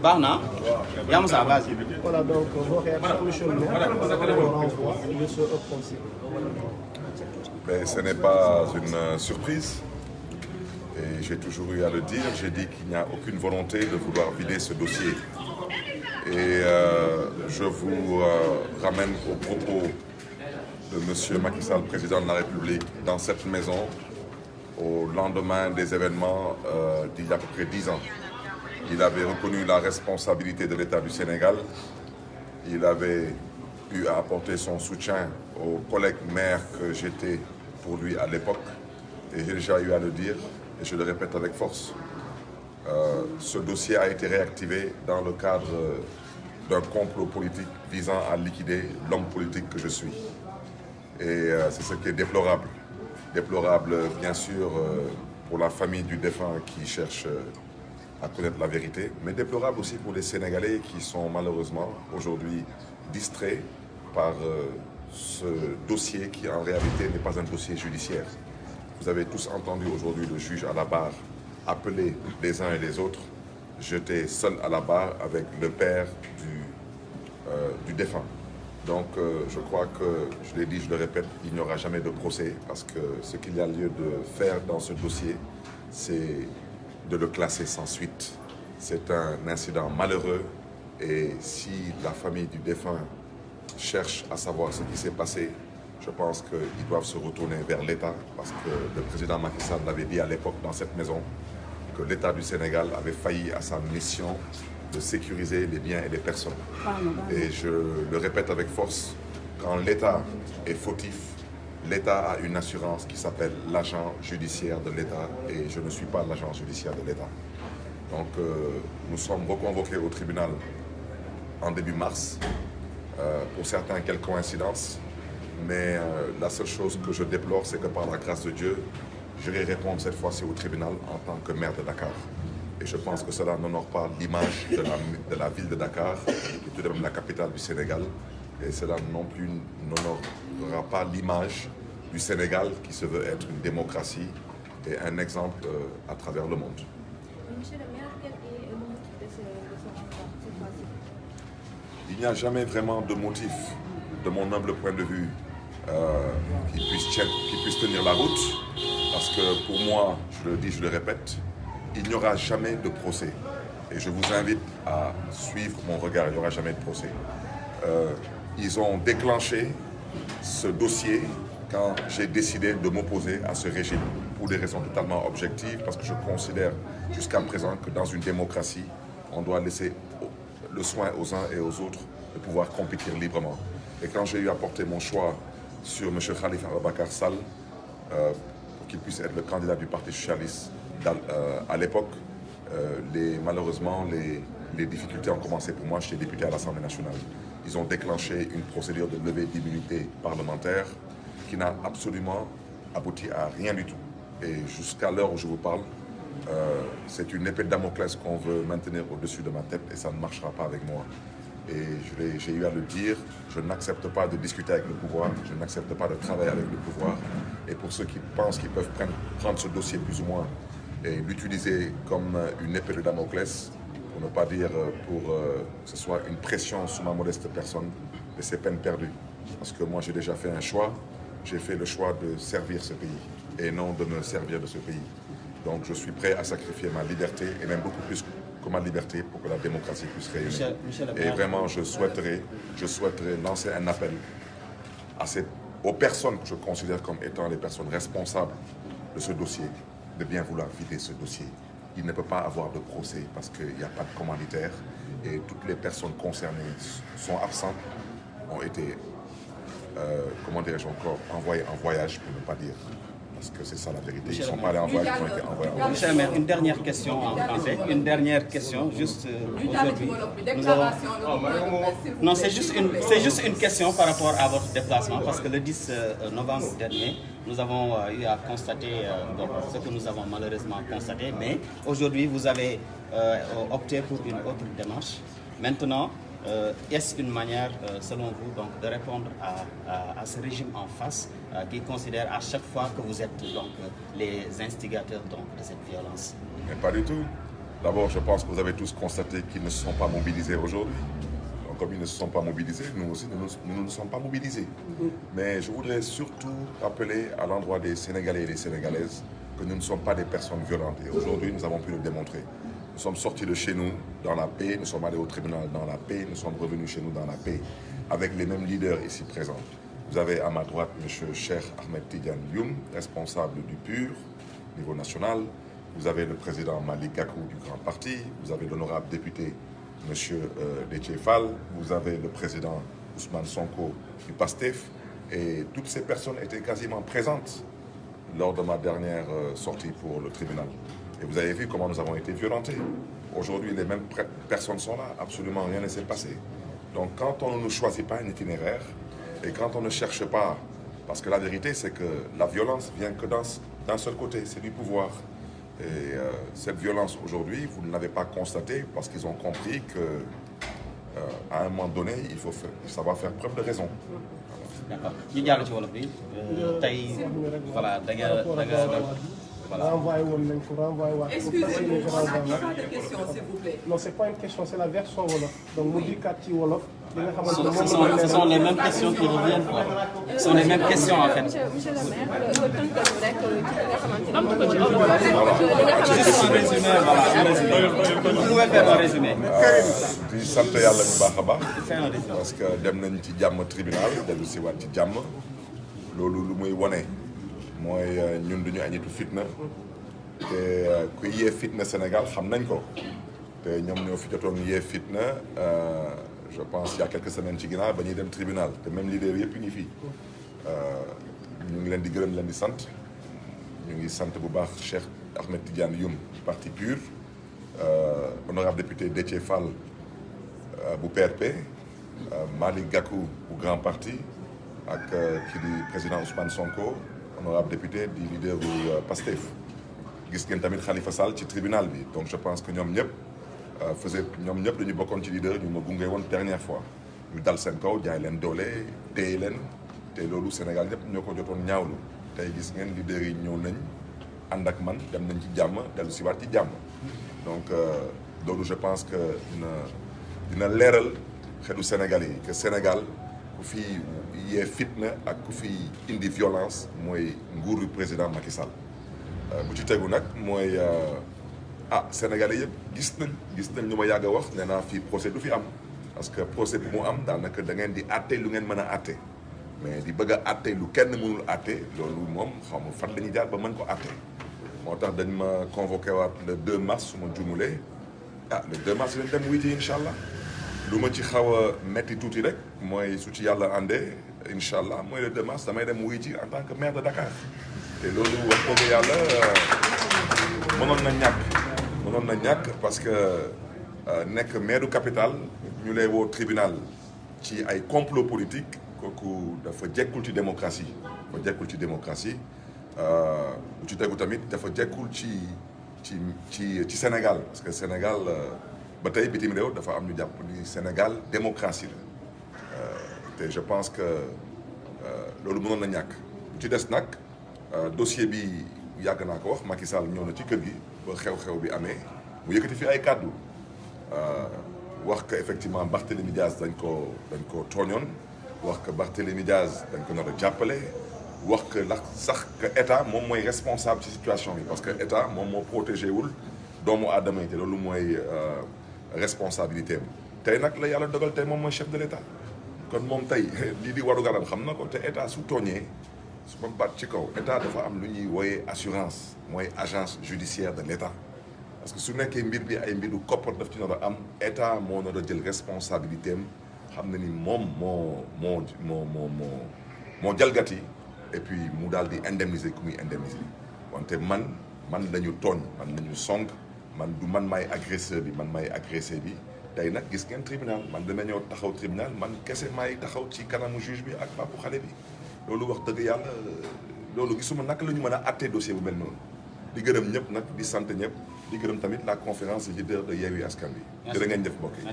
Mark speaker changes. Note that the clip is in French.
Speaker 1: Barna, Yamoussa, vas-y.
Speaker 2: Voilà, donc vos réactions, monsieur le maire, on renvoie de ce procès.
Speaker 3: Mais ce n'est pas une surprise. Et j'ai toujours eu à le dire, j'ai dit qu'il n'y a aucune volonté de vouloir vider ce dossier. Et je vous ramène aux propos de M. Macky Sall, président de la République, dans cette maison, au lendemain des événements d'il y a à peu près 10 ans. Il avait reconnu la responsabilité de l'État du Sénégal. Il avait eu à apporter son soutien aux collègues maires que j'étais pour lui à l'époque. Et j'ai déjà eu à le dire, et je le répète avec force. Ce dossier a été réactivé dans le cadre d'un complot politique visant à liquider l'homme politique que je suis. Et c'est ce qui est déplorable. Déplorable, bien sûr, pour la famille du défunt qui cherche à connaître la vérité, mais déplorable aussi pour les Sénégalais qui sont malheureusement aujourd'hui distraits par ce dossier qui en réalité n'est pas un dossier judiciaire. Vous avez tous entendu aujourd'hui le juge à la barre appeler les uns et les autres. J'étais seul à la barre avec le père du défunt. Donc je crois que, je l'ai dit, je le répète, il n'y aura jamais de procès parce que ce qu'il y a lieu de faire dans ce dossier, c'est de le classer sans suite. C'est un incident malheureux et si la famille du défunt cherche à savoir ce qui s'est passé, je pense qu'ils doivent se retourner vers l'État parce que le président Macky Sall l'avait dit à l'époque dans cette maison que l'État du Sénégal avait failli à sa mission de sécuriser les biens et les personnes. Et je le répète avec force, quand l'État est fautif, l'État a une assurance qui s'appelle l'agent judiciaire de l'État et je ne suis pas l'agent judiciaire de l'État. Donc nous sommes reconvoqués au tribunal en début mars. Pour certains, quelle coïncidence. Mais la seule chose que je déplore, c'est que par la grâce de Dieu, je vais répondre cette fois-ci au tribunal en tant que maire de Dakar. Et je pense que cela n'honore pas l'image de la ville de Dakar, qui est tout de même la capitale du Sénégal. Et cela non plus n'honorera pas l'image du Sénégal qui se veut être une démocratie et un exemple à travers le monde.
Speaker 4: Monsieur le maire, quel est le motif de ce renvoi cette fois-ci?
Speaker 3: Il n'y a jamais vraiment de motif, de mon humble point de vue, qui puisse tenir la route. Parce que pour moi, je le dis, je le répète, il n'y aura jamais de procès. Et je vous invite à suivre mon regard, il n'y aura jamais de procès. Ils ont déclenché ce dossier quand j'ai décidé de m'opposer à ce régime pour des raisons totalement objectives, parce que je considère jusqu'à présent que dans une démocratie, on doit laisser le soin aux uns et aux autres de pouvoir compétir librement. Et quand j'ai eu à porter mon choix sur M. Khalifa Ababacar Sall, pour qu'il puisse être le candidat du Parti socialiste à l'époque, malheureusement, les difficultés ont commencé pour moi. J'étais député à l'Assemblée nationale. Ils ont déclenché une procédure de levée d'immunité parlementaire qui n'a absolument abouti à rien du tout. Et jusqu'à l'heure où je vous parle, c'est une épée de Damoclès qu'on veut maintenir au-dessus de ma tête et ça ne marchera pas avec moi. Et j'ai eu à le dire, je n'accepte pas de discuter avec le pouvoir, je n'accepte pas de travailler avec le pouvoir. Et pour ceux qui pensent qu'ils peuvent prendre ce dossier plus ou moins et l'utiliser comme une épée de Damoclès, pour ne pas dire pour que ce soit une pression sur ma modeste personne, et c'est peine perdue. Parce que moi j'ai déjà fait un choix, j'ai fait le choix de servir ce pays et non de me servir de ce pays. Donc je suis prêt à sacrifier ma liberté et même beaucoup plus que ma liberté pour que la démocratie puisse rayonner. Et vraiment je souhaiterais lancer un appel aux personnes que je considère comme étant les personnes responsables de ce dossier, de bien vouloir vider ce dossier. Il ne peut pas avoir de procès parce qu'il n'y a pas de commanditaire et toutes les personnes concernées sont absentes, ont été, comment dirais-je encore, envoyées en voyage pour ne pas dire. Parce que c'est ça la vérité. Ils ne sont pas allés en voyage, ils ont été envoyés en voyage.
Speaker 1: Monsieur le maire, une dernière question en français. Une dernière question, juste aujourd'hui. Non, c'est juste une question par rapport à votre déplacement, parce que le 10 novembre dernier, nous avons eu à constater ce que nous avons malheureusement constaté, mais aujourd'hui, vous avez opté pour une autre démarche. Maintenant, est-ce une manière, selon vous, donc, de répondre à ce régime en face qui considère à chaque fois que vous êtes donc, les instigateurs donc, de cette violence?
Speaker 3: Mais pas du tout. D'abord, je pense que vous avez tous constaté qu'ils ne se sont pas mobilisés aujourd'hui. Donc, comme ils ne se sont pas mobilisés, nous aussi, nous ne sommes pas mobilisés. Mais je voudrais surtout rappeler à l'endroit des Sénégalais et des Sénégalaises que nous ne sommes pas des personnes violentes. Et aujourd'hui, nous avons pu le démontrer. Nous sommes sortis de chez nous dans la paix, nous sommes allés au tribunal dans la paix, nous sommes revenus chez nous dans la paix, avec les mêmes leaders ici présents. Vous avez à ma droite M. Cheikh Ahmed Tidiane Youm, responsable du PUR, niveau national. Vous avez le président Malick Gakou du Grand Parti. Vous avez l'honorable député M. Déthié Fall. Vous avez le président Ousmane Sonko du PASTEF. Et toutes ces personnes étaient quasiment présentes lors de ma dernière sortie pour le tribunal. Et vous avez vu comment nous avons été violentés. Aujourd'hui, les mêmes personnes sont là. Absolument rien ne s'est passé. Donc quand on ne choisit pas un itinéraire et quand on ne cherche pas, parce que la vérité c'est que la violence vient que d'un seul côté, c'est du pouvoir. Et cette violence aujourd'hui, vous ne l'avez pas constatée parce qu'ils ont compris que à un moment donné, il faut savoir faire preuve de raison.
Speaker 1: D'accord. ñu jàll ci wolof bi tey voilà da nga voilà.
Speaker 2: Renvoyé woon nañ ko renvoyé waat.
Speaker 5: Excusez-moi, on n'a pas de questions, s'il vous plaît.
Speaker 2: Non, c'est pas une question, c'est la version wolof. Donc mu dikkaat ci wolof.
Speaker 1: Ce sont les mêmes questions qui reviennent. Ce sont les mêmes questions en fait.
Speaker 4: Monsieur le maire, nga tënkal rek ci li nga xamante ne
Speaker 1: Juste un résumé, voilà, un résumé. Vous pouvez faire un résumé.
Speaker 3: di sant yàlla bu baax a baax. parce que dem nañ ci jàmm tribunal dellu si waat ci jàmm. loolu lu muy wone mooy ñun duñu añitu fitna. te ku yee fitna Sénégal xam nañ ko. te ñoom ñoo fi jotoon yee fitna. Je pense il y a quelques semaines ci ginnaaw ba ñuy dem tribunal te même leader yëpp ngi fii ñu ngi leen di gërëm leen di sant ñu ngi sant bu baax Cheikh Ahmed Tidiane Youm parti PUR honorable député Déthié Fall bu PRP Malick Gakou bu Grand Parti ak kii di président Ousmane Sonko honorable député di leader bu PASTEF gis ngeen tamit Khalifa Sall ci tribunal bi donc je pense que ñoom ñëpp ñoom ñëpp dañu bokkoon ci leader ñu ma gunge woon dernière fois ñu dal seen kaw jaay leen doole téye leen te loolu Sénégal ñëpp ñoo ko jotoon ñaawlu tey gis ngeen leader yi ñëw nañ ànd ak man dem nañ ci jàmm dellu si waat ci jàmm donc loolu je pense que dina leeral xelu Sénégal yi que Sénégal ku fi yee fitna ak ku fi indi violence mooy nguuru président Macky Sall bu ci tegu nag mooy Sénégalais yëpp gis nañ ñu ma yàgg a wax nee naa fii procès du fi am parce que procès bu mu am daanaka da ngeen di àtte lu ngeen mën a àtte mais di bëgg a àtte lu kenn mënul àtte loolu moom xaw ma fan la ñuy jaar ba mën ko àtte moo tax dañ ma convoqué waat le 2 mars su ma jumulee le 2 mars lañ dem wuy ji incha allah lu ma ci xaw a metti tuuti rek mooy su ci yàlla àndee incha allah mooy le 2 mars damay dem wuy ji en tant que maire de Dakar te loolu wax dëgg yàlla mënoon na ñàkk parce que nekk maire du capital ñu lay woo tribunal ci ay complot politique kooku dafa jekkul ci démocratie bu ci tegu tamit dafa jekkul ci Sénégal parce que Sénégal ba tey bitim réew dafa am ñu jàpp ni Sénégal démocratie la te je pense que loolu mënoon na ñàkk bu ci des nag dossier bi yàgg naa ko wax Macky Sall ñëw na ci kër gi ba xew-xew bi amee mu yëkkati fi ay kàddu wax que effectivement Barthélémy Diaz dañ ko tooñoon wax que Barthélémy Diaz dañ ko nar a jàppale wax que ndax sax que état moom mooy responsable ci situation bi parce que état moom moo protégé wul doomu aadama yi te loolu mooy responsabilité am tey nag la yàlla dogal tey moom mooy chef de l' état kon moom tey lii di waru garam xam na ko te état su tooñee su ma baat ci kaw état dafa am lu ñuy wooyee assurance mooy agence judiciaire de l' état parce que su nekkee mbir bi ay mbiru koppar daf ci nar a am état moo nar a jël responsabilité am xam na ni moom moo jalgati et puis mu daal di indemniser ku muy indemniser wante man lañu tooñ man lañu song man du man maay agresseur bi man maay agressé bi tey nag gis ngeen tribunal man dana ñëw taxaw tribunal man kese maay taxaw ci kanamu juge bi ak papu xale bi loolu wax dëgg yàlla loolu gisuma naka la ñu mën a àttee dossier bu mel noonu di gërëm ñëpp nag di sant ñëpp di gërëm tamit la conférence leader de Yewwi Askan Wi jërë ngeen jëf mbokk yi